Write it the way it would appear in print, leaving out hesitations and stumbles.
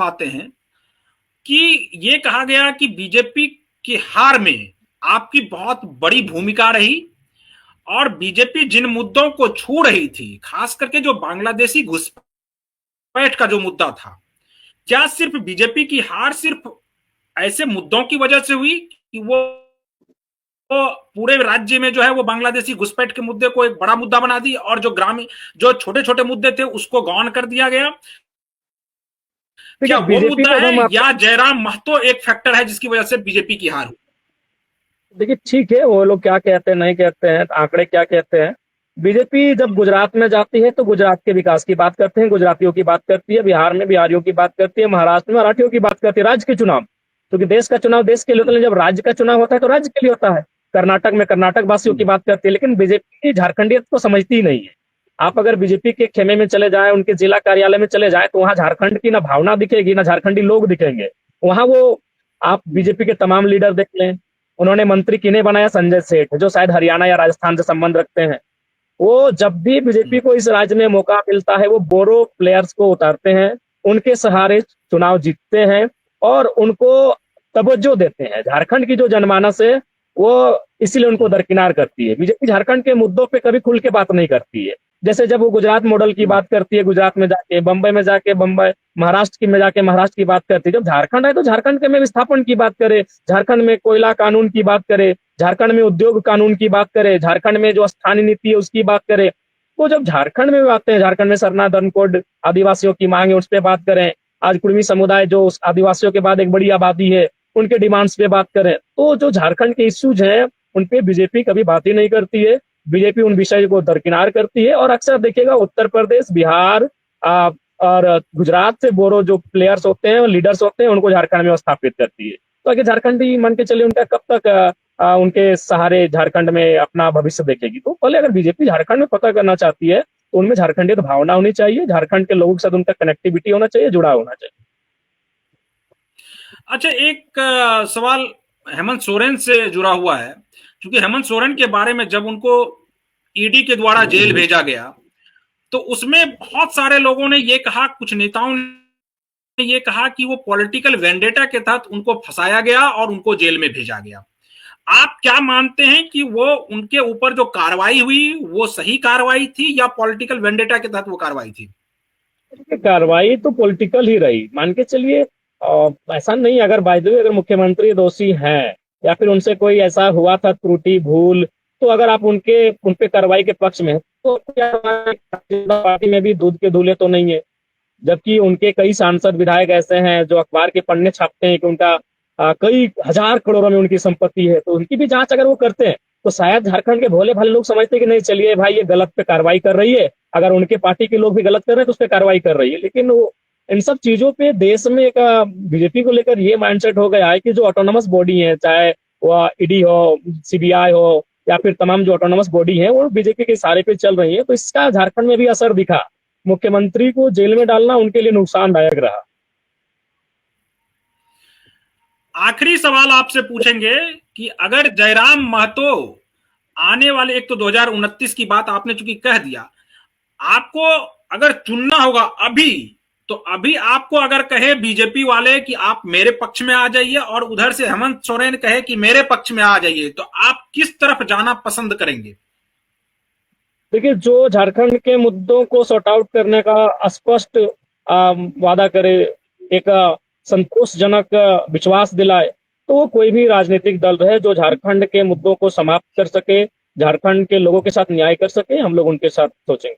आते हैं कि ये कहा गया कि बीजेपी की हार में आपकी बहुत बड़ी भूमिका रही और बीजेपी जिन मुद्दों को छू रही थी, खास करके जो बांग्लादेशी घुसपैठ का जो मुद्दा था, क्या सिर्फ बीजेपी की हार सिर्फ ऐसे मुद्दों की वजह से हुई कि वो पूरे राज्य में जो है वो बांग्लादेशी घुसपैठ के मुद्दे को एक बड़ा मुद्दा बना दी और जो ग्रामीण जो छोटे छोटे मुद्दे थे उसको गौन कर दिया गया? क्या देखिए वो बीजेपी मुद्दा को है हम आपको, या जयराम महतो एक फैक्टर है जिसकी वजह से बीजेपी की हार हुई? देखिए ठीक है, वो लोग क्या कहते हैं नहीं कहते हैं, आंकड़े क्या कहते हैं। बीजेपी जब गुजरात में जाती है तो गुजरात के विकास की बात करते हैं, गुजरातियों की बात करती है, बिहार में बिहारियों की बात करती है, महाराष्ट्र में मराठियों की बात करती है। राज्य के चुनाव, क्योंकि देश का चुनाव देश के लिए होता है, जब राज्य का चुनाव होता है तो राज्य के लिए होता है। कर्नाटक में कर्नाटक वासियों की बात करती है, लेकिन बीजेपी झारखंडियत को समझती ही नहीं है। आप अगर बीजेपी के खेमे में चले जाएं, उनके जिला कार्यालय में चले जाएं, तो वहां झारखंड की ना भावना दिखेगी ना झारखंडी लोग दिखेंगे। वहां वो, आप बीजेपी के तमाम लीडर देख लें, उन्होंने मंत्री किन्हें बनाया? संजय सेठ, जो शायद हरियाणा या राजस्थान से संबंध रखते हैं। वो जब भी बीजेपी को इस राज्य में मौका मिलता है वो बोरो प्लेयर्स को उतारते हैं, उनके सहारे चुनाव जीतते हैं और उनको तवज्जो देते हैं। झारखंड की जो जनमानस है वो इसीलिए उनको दरकिनार करती है। बीजेपी झारखंड के मुद्दों पे कभी खुल के बात नहीं करती है। जैसे जब वो गुजरात मॉडल की बात करती है, गुजरात में जाके, बंबई में जाके बंबई, महाराष्ट्र की में जाके महाराष्ट्र की बात करती है। जब झारखंड है तो झारखंड के में विस्थापन की बात करे, झारखंड में कोयला कानून की बात करे, झारखंड में उद्योग कानून की बात करे, झारखंड में जो स्थानीय नीति है उसकी बात करे। वो जब झारखंड में आते हैं, झारखंड में सरना धर्म कोड, आदिवासियों की मांग है, उस पर बात करें। आज कुर्मी समुदाय जो उस आदिवासियों के बाद एक बड़ी आबादी है, उनके डिमांड्स पे बात करें, तो जो झारखंड के इश्यूज हैं उन पे बीजेपी कभी बात ही नहीं करती है। बीजेपी उन विषय को दरकिनार करती है और अक्सर देखिएगा उत्तर प्रदेश, बिहार और गुजरात से बोरो जो प्लेयर्स होते हैं, लीडर्स होते हैं, उनको झारखंड में स्थापित करती है। तो आगे झारखंडी मान के चलिए उनका कब तक उनके सहारे झारखंड में अपना भविष्य देखेगी। तो पहले अगर बीजेपी झारखंड में पता करना चाहती है तो उनमें झारखंडी तो भावना होनी चाहिए, झारखंड के लोगों के साथ उनका कनेक्टिविटी होना चाहिए, जुड़ा होना चाहिए। अच्छा, एक सवाल हेमंत सोरेन से जुड़ा हुआ है, क्योंकि हेमंत सोरेन के बारे में जब उनको ईडी के द्वारा जेल भेजा गया तो उसमें बहुत सारे लोगों ने ये कहा, कुछ नेताओं ने ये कहा कि वो पॉलिटिकल वेंडेटा के तहत उनको फंसाया गया और उनको जेल में भेजा गया। आप क्या मानते हैं कि वो उनके ऊपर जो कार्रवाई हुई वो सही कार्रवाई थी या पॉलिटिकल वेंडेटा के तहत वो कार्रवाई थी? कार्रवाई तो पॉलिटिकल ही रही, मान के चलिए। ऐसा नहीं, अगर बाय द वे अगर मुख्यमंत्री दोषी हैं या फिर उनसे कोई ऐसा हुआ था त्रुटि भूल, तो अगर आप उनपे कार्रवाई के पक्ष में हैं, तो क्या पार्टी में भी दूध के दूल्हे तो नहीं है? जबकि उनके कई सांसद विधायक ऐसे हैं जो अखबार के पन्ने छापते हैं कि उनका कई हजार करोड़ों में उनकी संपत्ति है, तो उनकी भी जांच अगर वो करते हैं तो शायद झारखंड के भोले भाले लोग समझते हैं कि नहीं, चलिए भाई ये गलत पे कार्रवाई कर रही है, अगर उनके पार्टी के लोग भी गलत कर रहे हैं तो उस पर कार्रवाई कर रही है। लेकिन वो इन सब चीजों पे देश में एक बीजेपी को लेकर ये माइंडसेट हो गया है कि जो ऑटोनमस बॉडी है, चाहे वो ईडी हो, सीबीआई हो या फिर तमाम जो ऑटोनमस बॉडी है, वो बीजेपी के इशारे पे चल रही है। तो इसका झारखंड में भी असर दिखा। मुख्यमंत्री को जेल में डालना उनके लिए नुकसानदायक रहा। आखिरी सवाल आपसे पूछेंगे कि अगर जयराम महतो आने वाले, एक तो 2029 की बात आपने चूंकि कह दिया, आपको अगर चुनना होगा अभी, तो अभी आपको अगर कहे बीजेपी वाले कि आप मेरे पक्ष में आ जाइए और उधर से हेमंत सोरेन कहे कि मेरे पक्ष में आ जाइए, तो आप किस तरफ जाना पसंद करेंगे? देखिए, जो झारखंड के मुद्दों को सॉर्ट आउट करने का स्पष्ट वादा करे, एक संतोषजनक विश्वास दिलाए, तो वो कोई भी राजनीतिक दल रहे जो झारखंड के मुद्दों को समाप्त कर सके, झारखंड के लोगों के साथ न्याय कर सके, हम लोग उनके साथ सोचेंगे।